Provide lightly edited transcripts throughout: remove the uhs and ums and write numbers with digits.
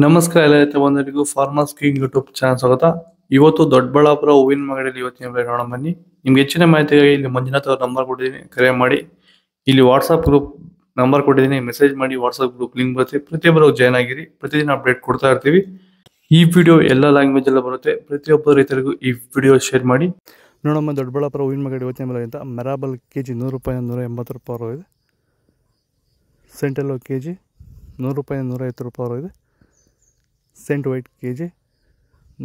ನಮಸ್ಕಾರ ಎಲ್ಲ ರೈತ ಬಂಧುಗಳಿಗೂ ಫಾರ್ಮರ್ಸ್ ಕಿಂಗ್ ಯೂಟ್ಯೂಬ್ ಚಾನಲ್ ಸ್ವಾಗತ. ಇವತ್ತು ದೊಡ್ಡಬಳ್ಳಾಪುರ ಹೂವಿನ ಮಾರ್ಕೆಟಲ್ಲಿ ಇವತ್ತಿನ ಬೆಲೆ ನೋಡೋಣ ಬನ್ನಿ. ನಿಮ್ಗೆ ಹೆಚ್ಚಿನ ಮಾಹಿತಿಗಾಗಿ ಇಲ್ಲಿ ಮಂಜುನಾಥ್ ಅವ್ರ ನಂಬರ್ ಕೊಟ್ಟಿದ್ದೀನಿ, ಕರೆ ಮಾಡಿ. ಇಲ್ಲಿ ವಾಟ್ಸ್ಆಪ್ ಗ್ರೂಪ್ ನಂಬರ್ ಕೊಟ್ಟಿದ್ದೀನಿ, ಮೆಸೇಜ್ ಮಾಡಿ. ವಾಟ್ಸ್ಆಪ್ ಗ್ರೂಪ್ ಲಿಂಕ್ ಬರುತ್ತೆ, ಪ್ರತಿಯೊಬ್ಬರು ಜಾಯ್ನ್ ಆಗಿರಿ. ಪ್ರತಿದಿನ ಅಪ್ಡೇಟ್ ಕೊಡ್ತಾ ಇರ್ತೀವಿ. ಈ ವಿಡಿಯೋ ಎಲ್ಲ ಲ್ಯಾಂಗ್ವೇಜ್ ಎಲ್ಲ ಬರುತ್ತೆ. ಪ್ರತಿಯೊಬ್ಬ ರೈತರಿಗೂ ಈ ವಿಡಿಯೋ ಶೇರ್ ಮಾಡಿ. ನೋಡಮ್ಮ, ದೊಡ್ಡಬಳ್ಳಾಪುರ ಹೂವಿನ ಮಾರ್ಕೆಟ್ ಇವತ್ತಿನ ಬೆಲೆ ಅಂತ ಮೆರಾಬಲ್ ಕೆಜಿ 100 ರೂಪಾಯಿ 180 ರೂಪಾಯಿ ಇದೆ. ಸೆಂಟೆಲ್ಲೋ ಕೆಜಿ 100 ರೂಪಾಯಿ 150 ರೂಪಾಯಿ ಇದೆ. ಸೆಂಟ್ ವೈಟ್ ಕೆ ಜಿ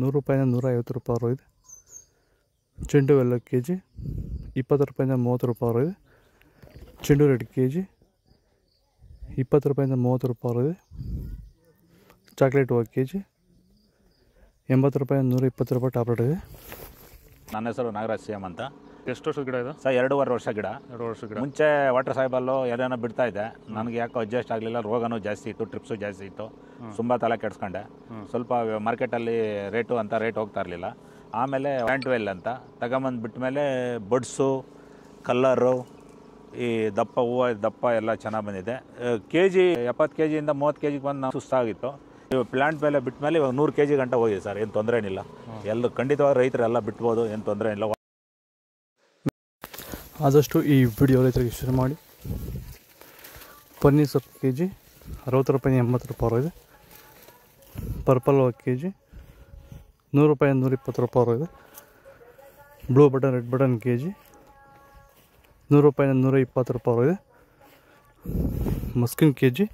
100 ರೂಪಾಯಿನ 150 ರೂಪಾಯಿ ಇದೆ. ಚೆಂಡು ಎಲ್ಲ ಕೆ ಜಿ 20 ರೂಪಾಯಿಂದ 30 ರೂಪಾಯಿ ಇದೆ. ಚೆಂಡು ರೆಡ್ ಕೆ ಜಿ 20 ರೂಪಾಯಿಂದ 30 ರೂಪಾಯಿ ಇದೆ. ಚಾಕ್ಲೇಟ್ ಹೂವು ಕೆ ಜಿ 80 ರೂಪಾಯಿಂದ 120 ರೂಪಾಯಿ ಟಾಪ್ ರೇಟ್ ಇದೆ. ನನ್ನ ಹೆಸರು ನಾಗರಾಜ್ ಸಿಎಂ ಅಂತ. ಎಷ್ಟು ವರ್ಷದ ಗಿಡ ಇದು? ಸರ್ 2.5 ವರ್ಷ ಗಿಡ. 2 ವರ್ಷದ ಗಿಡ. ಮುಂಚೆ ವಾಟರ್ ಸಾಯಿಬಲ್ಲು ಏನೇನೋ ಬಿಡ್ತಾ ಇದ್ದೆ. ನನಗೆ ಯಾಕೋ ಅಡ್ಜಸ್ಟ್ ಆಗಲಿಲ್ಲ. ರೋಗನೂ ಜಾಸ್ತಿ ಇತ್ತು, ಟ್ರಿಪ್ಸು ಜಾಸ್ತಿ ಇತ್ತು. ತುಂಬ ತಲೆ ಕೆಡಿಸ್ಕೊಂಡೆ. ಸ್ವಲ್ಪ ಮಾರ್ಕೆಟಲ್ಲಿ ರೇಟ್ ಹೋಗ್ತಾ ಇರಲಿಲ್ಲ. ಆಮೇಲೆ ವ್ಯಾಂಟ್ವೆಲ್ ಅಂತ ತಗೊಂಬಂದು ಬಿಟ್ಟ ಮೇಲೆ ಬಡ್ಸು, ಕಲ್ಲರು, ಈ ದಪ್ಪ ಹೂವು ದಪ್ಪ ಎಲ್ಲ ಚೆನ್ನಾಗಿ ಬಂದಿದೆ. ಕೆ ಜಿ 70 ಕೆ ಜಿಯಿಂದ 30 ಕೆ ಜಿಗೆ ಬಂದು ನಾವು ಸುಸ್ತಾಗಿತ್ತು. ಪ್ಲ್ಯಾಂಟ್ ಬೆಲೆ ಬಿಟ್ಟ ಮೇಲೆ ಇವಾಗ 100 ಕೆ ಜಿ ಗಂಟೆ ಹೋಗಿದೆ ಸರ್. ಏನು ತೊಂದರೆ ಏನಿಲ್ಲ. ಎಲ್ಲ ಖಂಡಿತವಾಗಿ ರೈತರೆಲ್ಲ ಬಿಟ್ಬೋದು, ಏನು ತೊಂದರೆ ಇಲ್ಲ. ಆದಷ್ಟು ಈ ವಿಡಿಯೋ ರೈತರಿಗೆ ಶೇರ್ ಮಾಡಿ. ಪನ್ನೀರ್ ಸೊಪ್ಪು ಕೆ ಜಿ 60 ರೂಪಾಯಿ 80 ರೂಪಾಯಿ ಇದೆ. ಪರ್ಪಲ್ ಕೆ ಜಿ 100 ರೂಪಾಯಿ 120 ರೂಪಾಯಿ ಇದೆ. Blue button red button K G 100 ರೂಪಾಯಿ 120 ರೂಪಾಯಿ ಇದೆ. ಮಸ್ಕಿನ್ ಕೆ ಜಿ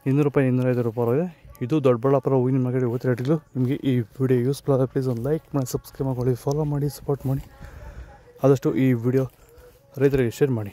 200 ರೂಪಾಯಿ 205 ರೂಪಾಯಿ ಇದೆ. ಇದು ದೊಡ್ಡಬಳ್ಳಾಪುರ ಹೂವಿನ ಮಾರ್ಕೆಟ್ ಇವತ್ತು ರೇಟ್ಗಳು. ನಿಮಗೆ ಈ ವಿಡಿಯೋ ಯೂಸ್ಫುಲ್ ಆದರೆ ಪ್ಲೀಸ್ ಒಂದು ಲೈಕ್ ಮಾಡಿ, ಸಬ್ಸ್ಕ್ರೈಬ್ ಮಾಡಿ, ಫಾಲೋ ಮಾಡಿ, ಸಪೋರ್ಟ್ ಮಾಡಿ. ಆದಷ್ಟು ಈ ವಿಡಿಯೋ ರೈತರಿಗೆ ಶೇರ್ ಮಾಡಿ.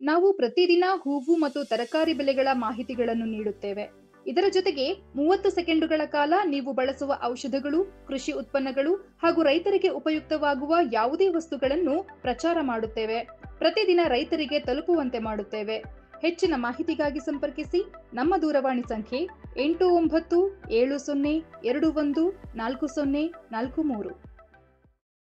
ನಾವು ಪ್ರತಿದಿನ ಹೂವು ಮತ್ತು ತರಕಾರಿ ಬೆಲೆಗಳ ಮಾಹಿತಿಗಳನ್ನು ನೀಡುತ್ತೇವೆ. ಇದರ ಜೊತೆಗೆ 30 ಸೆಕೆಂಡುಗಳ ಕಾಲ ನೀವು ಬಳಸುವ ಔಷಧಗಳು, ಕೃಷಿ ಉತ್ಪನ್ನಗಳು ಹಾಗೂ ರೈತರಿಗೆ ಉಪಯುಕ್ತವಾಗುವ ಯಾವುದೇ ವಸ್ತುಗಳನ್ನು ಪ್ರಚಾರ ಮಾಡುತ್ತೇವೆ. ಪ್ರತಿದಿನ ರೈತರಿಗೆ ತಲುಪುವಂತೆ ಮಾಡುತ್ತೇವೆ. ಹೆಚ್ಚಿನ ಮಾಹಿತಿಗಾಗಿ ಸಂಪರ್ಕಿಸಿ. ನಮ್ಮ ದೂರವಾಣಿ ಸಂಖ್ಯೆ 8970214043.